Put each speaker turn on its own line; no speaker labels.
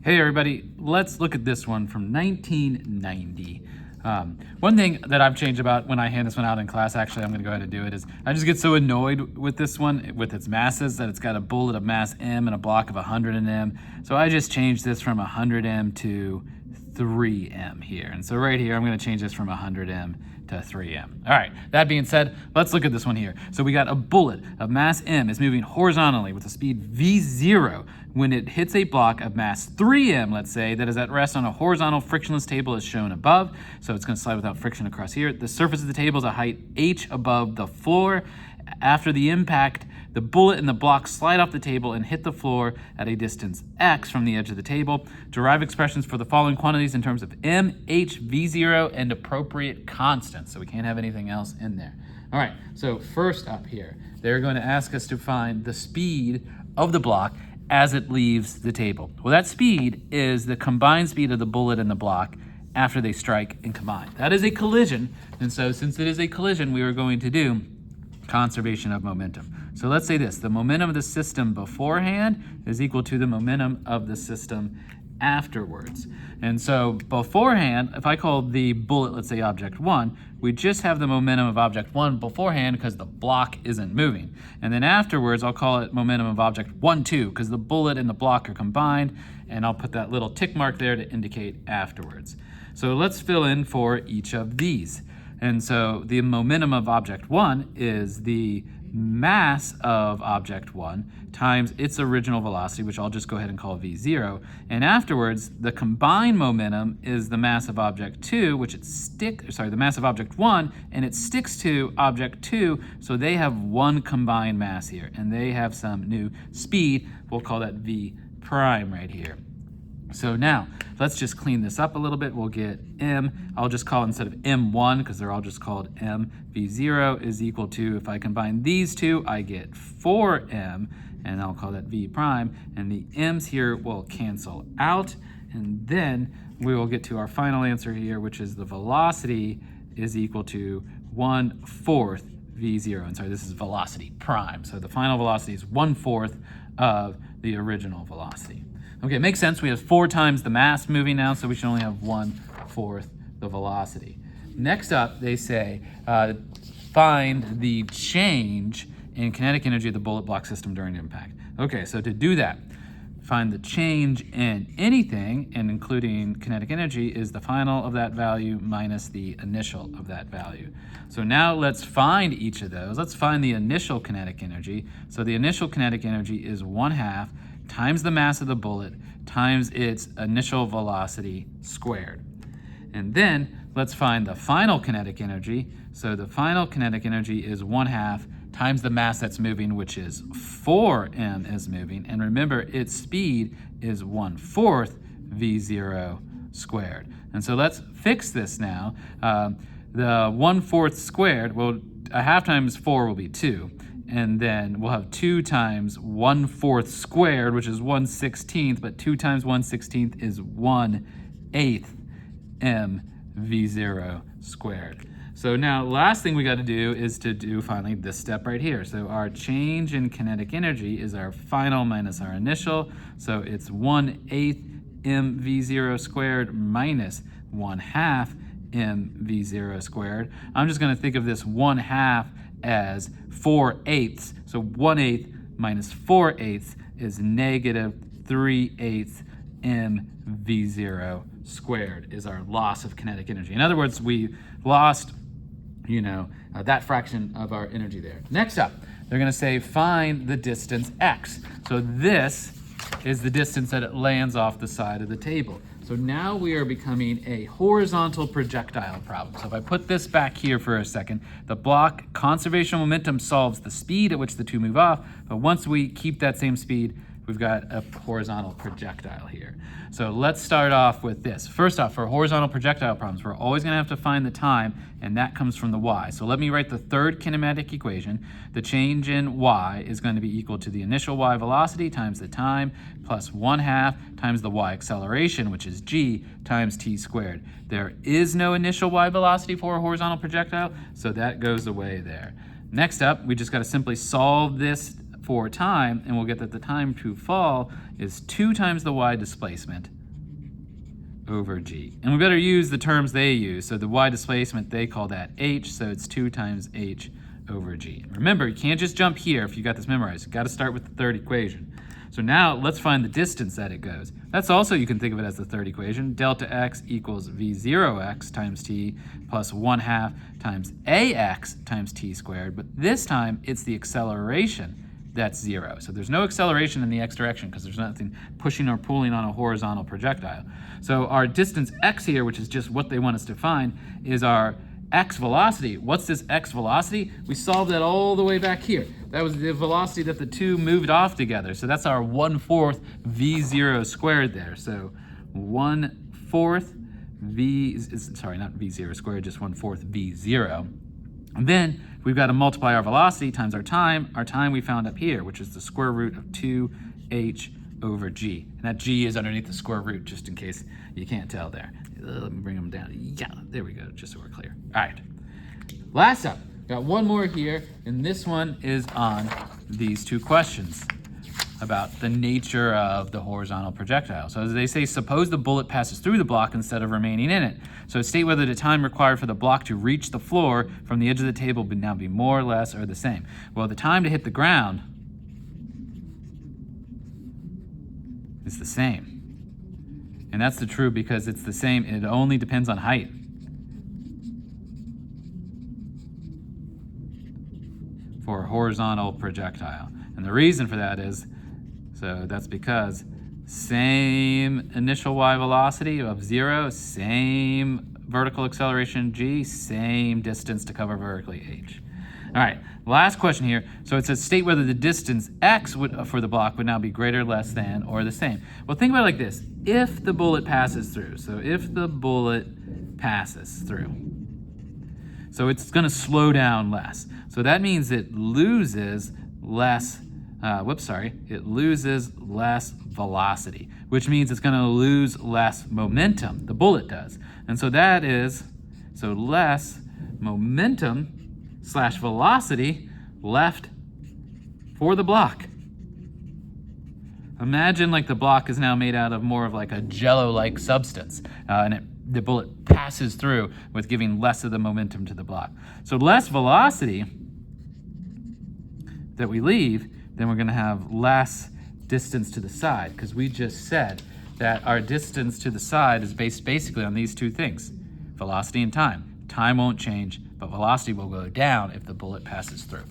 Hey everybody, let's look at this one from 1990. One thing that I've changed about when I hand this one out in class, actually I'm going to go ahead and do it, is I just get so annoyed with this one, with its masses, that it's got a bullet of mass m and a block of 100 m. So I just changed this from 100 m to 3 m here. And so right here, I'm going to change this from 100 m to 3 m. All right, that being said, let's look at this one here. So we got a bullet of mass m is moving horizontally with a speed v0 when it hits a block of mass 3m, let's say, that is at rest on a horizontal frictionless table as shown above. So it's going to slide without friction across here. The surface of the table is a height h above the floor. After the impact, the bullet and the block slide off the table and hit the floor at a distance x from the edge of the table. Derive expressions for the following quantities in terms of m, h, v0, and appropriate constants. So we can't have anything else in there. All right, so first up here, they're going to ask us to find the speed of the block as it leaves the table. Well, that speed is the combined speed of the bullet and the block after they strike and combine. That is a collision, and so since it is a collision, we are going to do conservation of momentum. So let's say this: the momentum of the system beforehand is equal to the momentum of the system afterwards. And so beforehand, if I call the bullet, let's say object 1, we just have the momentum of object 1 beforehand because the block isn't moving. And then afterwards, I'll call it momentum of object 1, 2, because the bullet and the block are combined, and I'll put that little tick mark there to indicate afterwards. So let's fill in for each of these. And so the momentum of object 1 is the mass of object 1 times its original velocity, which I'll just go ahead and call v0. And afterwards, the combined momentum is the mass of object 2, which the mass of object 1, and it sticks to object 2, so they have one combined mass here, and they have some new speed. We'll call that v prime right here. So now, let's just clean this up a little bit. We'll get m. I'll just call, instead of m1, because they're all just called m, v0 is equal to, if I combine these two, I get 4m, and I'll call that v prime, and the m's here will cancel out, and then we will get to our final answer here, which is the velocity is equal to 1/4 v0. And sorry, this is velocity prime. So the final velocity is 1/4 of the original velocity. Okay, makes sense. We have 4 times the mass moving now, so we should only have 1/4 the velocity. Next up, they say, find the change in kinetic energy of the bullet block system during impact. Okay, so to do that, find the change in anything, and including kinetic energy, is the final of that value minus the initial of that value. So now let's find each of those. Let's find the initial kinetic energy. So the initial kinetic energy is 1/2 times the mass of the bullet times its initial velocity squared. And then let's find the final kinetic energy. So the final kinetic energy is 1/2 times the mass that's moving, which is 4m is moving. And remember, its speed is 1/4 v0 squared. And so let's fix this now. The 1/4 squared, well, 1/2 times 4 will be 2. And then we'll have 2 times 1/4 squared, which is 1/16, but 2 times 1/16 is 1/8 m v0 squared. So now, last thing we got to do is to do finally this step right here. So our change in kinetic energy is our final minus our initial. So it's 1/8 m v0 squared minus 1/2 m v0 squared. I'm just going to think of this 1/2 as 4/8. So 1/8 minus 4/8 is negative 3/8 m v0 squared is our loss of kinetic energy. In other words, we lost, that fraction of our energy there. Next up, they're going to say find the distance x. So this is the distance that it lands off the side of the table. So now we are becoming a horizontal projectile problem. So if I put this back here for a second, the block conservation momentum solves the speed at which the two move off, but once we keep that same speed, we've got a horizontal projectile here. So let's start off with this. First off, for horizontal projectile problems, we're always going to have to find the time, and that comes from the y. So let me write the third kinematic equation. The change in y is going to be equal to the initial y velocity times the time plus 1/2 times the y acceleration, which is g, times t squared. There is no initial y velocity for a horizontal projectile, so that goes away there. Next up, we just got to simply solve this for time, and we'll get that the time to fall is 2 times the y displacement over g. And we better use the terms they use. So the y displacement, they call that h, so it's 2 times h over g. Remember, you can't just jump here if you got this memorized. You got to start with the third equation. So now let's find the distance that it goes. That's also, you can think of it as the third equation. Delta x equals v0x times t plus 1/2 times ax times t squared. But this time, it's the acceleration that's 0. So there's no acceleration in the x direction because there's nothing pushing or pulling on a horizontal projectile. So our distance x here, which is just what they want us to find, is our x velocity. What's this x velocity? We solved that all the way back here. That was the velocity that the two moved off together. So that's our 1/4 v0 squared there. So 1/4 not v0 squared, just 1/4 v0. And then we've got to multiply our velocity times our time. Our time we found up here, which is the square root of 2h over g. And that g is underneath the square root, just in case you can't tell there. Let me bring them down. Yeah, there we go, just so we're clear. All right, last up, got one more here, and this one is on these two questions about the nature of the horizontal projectile. So as they say, suppose the bullet passes through the block instead of remaining in it. So state whether the time required for the block to reach the floor from the edge of the table would now be more, less, or the same. Well, the time to hit the ground is the same. And that's the true because it's the same. It only depends on height. For a horizontal projectile. And the reason for that is, so that's because same initial y velocity of 0, same vertical acceleration g, same distance to cover vertically h. All right, last question here. So it says state whether the distance x for the block would now be greater, less than, or the same. Well, think about it like this. If the bullet passes through, so if the bullet passes through, so it's going to slow down less. So that means it loses less, it loses less velocity, which means it's going to lose less momentum, the bullet does. And so that is, so less momentum / velocity left for the block. Imagine like the block is now made out of more of like a jello-like substance, and the bullet passes through with giving less of the momentum to the block. So less velocity that we leave, then we're going to have less distance to the side, because we just said that our distance to the side is based basically on these two things, velocity and time. Time won't change, but velocity will go down if the bullet passes through.